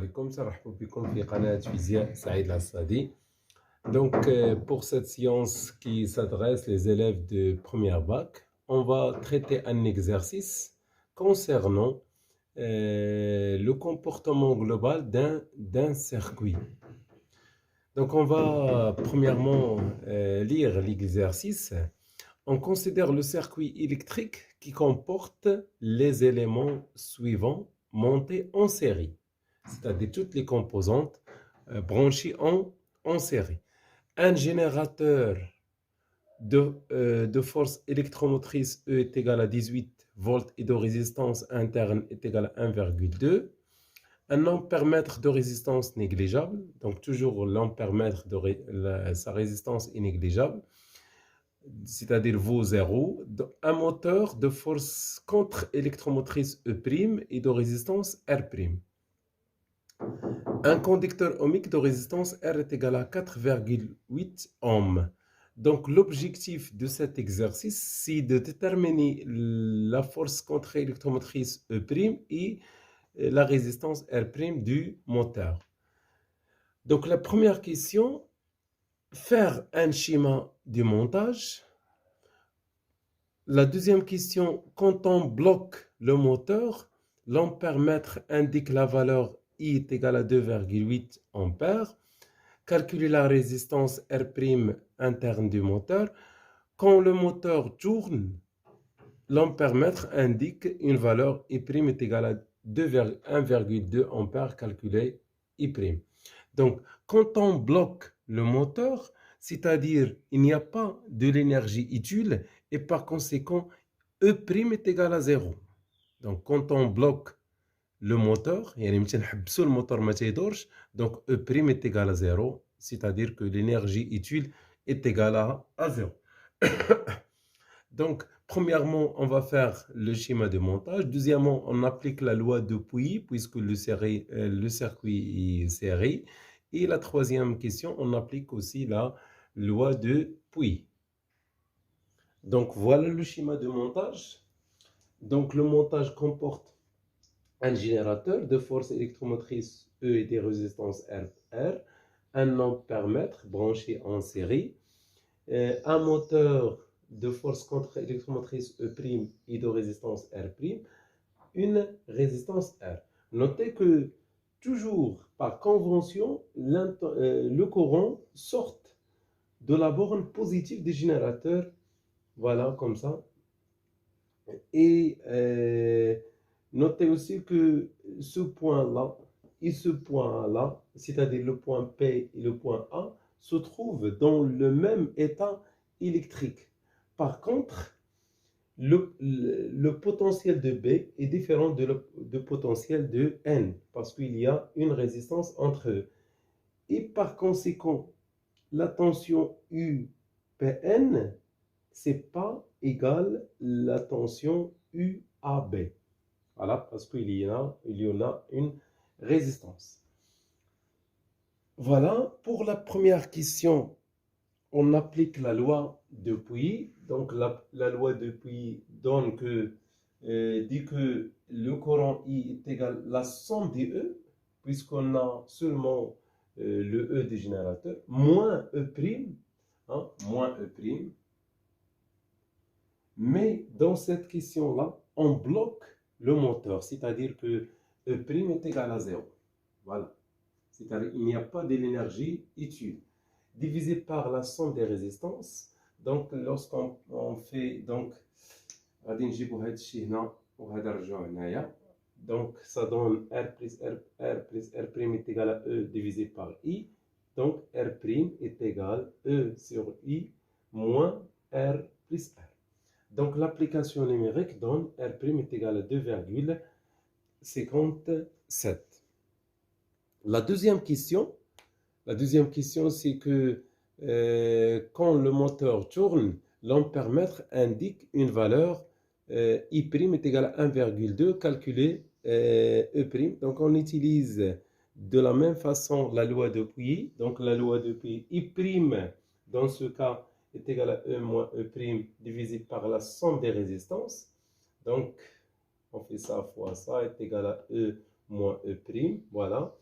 عليكم ترحبوا بكم في قناة فيزياء سعيد العصادي. Pour cette science qui s'adresse les élèves de première bac, on va traiter un exercice concernant le comportement global d'un circuit. Donc, on va premièrement lire l'exercice. On considère le circuit électrique qui comporte les éléments suivants montés en série, c'est-à-dire toutes les composantes branchées en série. Un générateur de force électromotrice E est égal à 18 volts et de résistance interne est égal à 1,2. Un ampèremètre de résistance négligeable, donc toujours l'ampèremètre sa résistance est négligeable, c'est-à-dire vaut 0. Un moteur de force contre-électromotrice E' et de résistance R'. Un conducteur ohmique de résistance R est égal à 4,8 ohms. Donc l'objectif de cet exercice, c'est de déterminer la force contre-électromotrice E' et la résistance R' du moteur. Donc la première question, faire un schéma du montage. La deuxième question, quand on bloque le moteur, l'ampèremètre indique la valeur I est égale à 2,8 ampères. Calculer la résistance R' interne du moteur. Quand le moteur tourne, l'ampèremètre indique une valeur I' est égale à 1,2 ampères calculé I'. Donc, quand on bloque le moteur, c'est-à-dire il n'y a pas de l'énergie utile et par conséquent, E' est égal à 0. Donc, quand on bloque le moteur, le moteur donc E' est égal à 0, c'est-à-dire que l'énergie utile est égale à 0. Donc, premièrement, on va faire le schéma de montage. Deuxièmement, on applique la loi de Pouilly, puisque le circuit est serré. Et la troisième question, on applique aussi la loi de Pouilly. Donc, voilà le schéma de montage. Donc, le montage comporte un générateur de force électromotrice E et des résistances R, un ampèremètre branché en série, un moteur de force contre-électromotrice E' et de résistance R', une résistance R. Notez que toujours par convention, le courant sort de la borne positive du générateur, voilà comme ça. Et notez aussi que ce point-là et ce point-là, c'est-à-dire le point P et le point A, se trouvent dans le même état électrique. Par contre, le potentiel de B est différent de potentiel de N, parce qu'il y a une résistance entre eux. Et par conséquent, la tension UPN, c'est pas égal la tension UAB. Voilà, parce qu'il y en a une résistance. Voilà, pour la première question, on applique la loi de Pouilly. Donc, la loi de Pouilly donne que, dit que le courant I est égal à la somme des E, puisqu'on a seulement le E du générateur, moins E', moins E'. Mais dans cette question-là, on bloque le moteur, c'est-à-dire que E' est égal à 0. Voilà. C'est-à-dire qu'il n'y a pas de l'énergie utile. Divisé par la somme des résistances. Donc, lorsqu'on fait, donc, ça donne R plus R' est égal à E divisé par I. Donc, R' est égal à E sur I moins R plus R. Donc, l'application numérique donne R' est égal à 2,57. La deuxième question, c'est que quand le moteur tourne, l'ampèremètre indique une valeur I' est égal à 1,2 calculé E'. Donc, on utilise de la même façon la loi de Pouilly. Donc, la loi de Pouilly, I', dans ce cas, est égal à E moins E' divisé par la somme des résistances. Donc, on fait ça fois ça est égal à E moins E'. Voilà.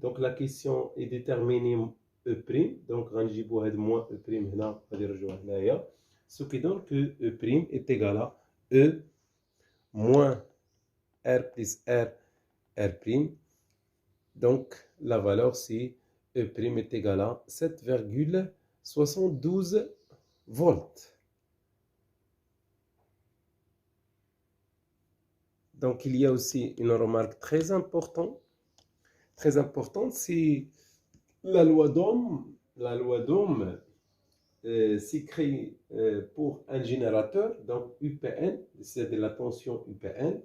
Donc la question est déterminée E', donc غنجيبو هاد moins E' هنا غادي نرجعو هنايا, ce qui donne que E' est égal à E moins R plus R'. Donc la valeur c'est E' est égal à 7,72 volts. Donc il y a aussi une remarque très importante, c'est la loi d'Ohm. La loi d'Ohm s'écrit pour un générateur, donc UPN, c'est de la tension UPN.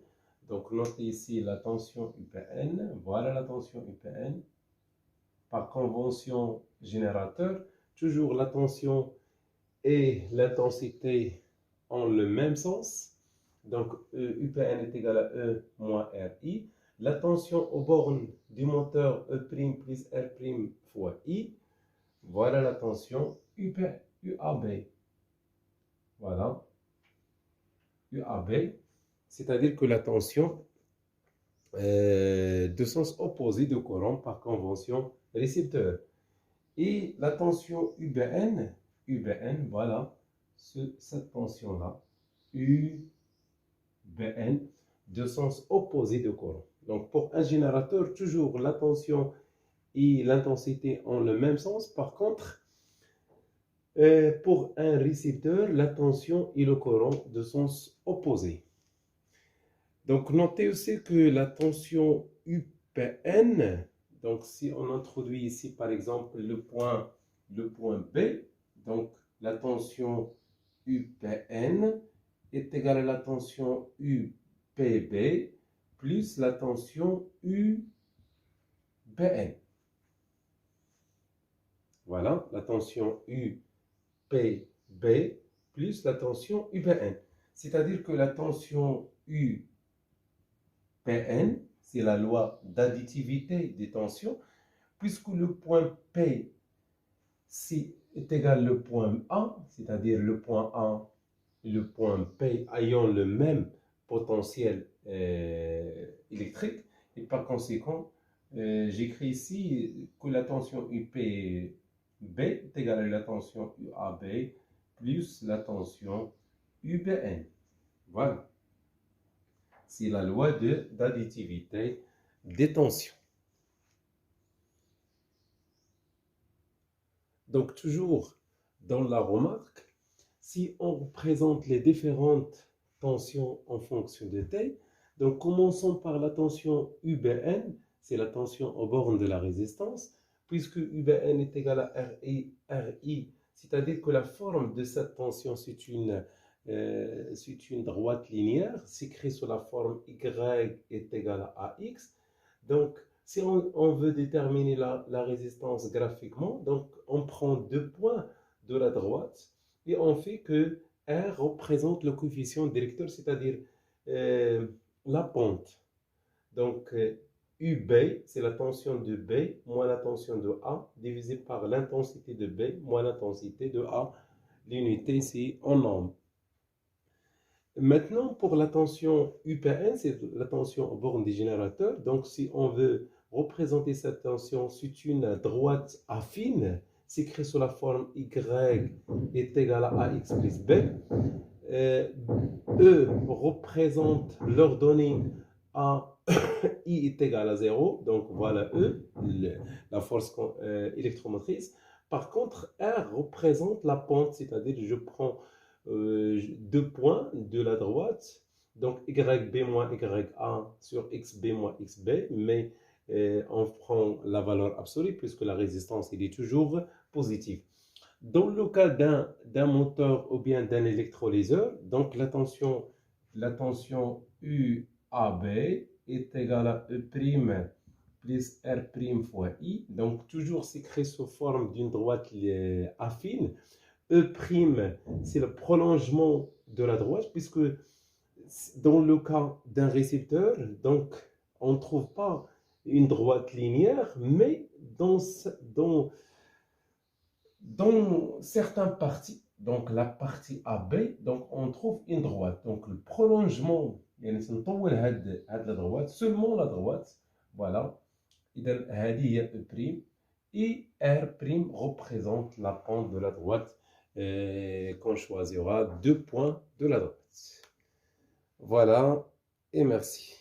Donc notez ici la tension UPN, voilà la tension UPN. Par convention générateur, toujours la tension et l'intensité ont le même sens. Donc UPN est égal à E moins RI. La tension aux bornes du moteur E' plus R' fois I. Voilà la tension UAB. Voilà. UAB. C'est-à-dire que la tension de sens opposé de courant par convention récepteur. Et la tension UBN, voilà, cette tension-là, UBN, de sens opposé de courant. Donc pour un générateur, toujours la tension et l'intensité ont le même sens. Par contre, pour un récepteur, la tension et le courant de sens opposé. Donc notez aussi que la tension UPN, donc si on introduit ici par exemple le point B, donc la tension UPN est égale à la tension UPB plus la tension UBN. Voilà, la tension UPB plus la tension UPN. C'est-à-dire que la tension UPN, c'est la loi d'additivité des tensions, puisque le point P est égal au point A, c'est-à-dire le point A et le point P ayant le même potentiel électrique, et par conséquent, j'écris ici que la tension UPB est égale à la tension UAB plus la tension UBN. Voilà. C'est la loi d'additivité des tensions. Donc, toujours dans la remarque, si on représente les différentes tensions en fonction de T, donc commençons par la tension UBN, c'est la tension aux bornes de la résistance, puisque UBN est égal à RI, c'est-à-dire que la forme de cette tension, c'est une droite linéaire, s'écrit sous la forme Y est égal à AX. Donc, si on veut déterminer la résistance graphiquement, donc on prend deux points de la droite et on fait que R représente le coefficient directeur, c'est-à-dire la pente. Donc, UB, c'est la tension de B moins la tension de A, divisé par l'intensité de B moins l'intensité de A. L'unité, c'est en ohms. Maintenant, pour la tension UPN, c'est la tension aux bornes des générateurs. Donc, si on veut représenter cette tension, c'est une droite affine, s'écrit sous la forme Y est égal à AX plus B. E représente l'ordonnée A, I est égal à 0. Donc, voilà E, la force électromotrice. Par contre, R représente la pente, c'est-à-dire je prends deux points de la droite, donc YB moins YA sur XB moins XB, mais on prend la valeur absolue puisque la résistance il est toujours positive. Dans le cas d'un moteur ou bien d'un électrolyseur, donc la tension UAB est égale à E' plus R' fois I, donc toujours s'écrit sous forme d'une droite affine. E', c'est le prolongement de la droite, puisque dans le cas d'un récepteur, donc on ne trouve pas une droite linéaire, mais dans certaines parties, donc la partie AB, donc on trouve une droite. Donc le prolongement, la droite, seulement la droite, voilà, إذا هذه هي E'. Et R' représente la pente de la droite qu'on choisira 2 points de la droite. Voilà, et merci.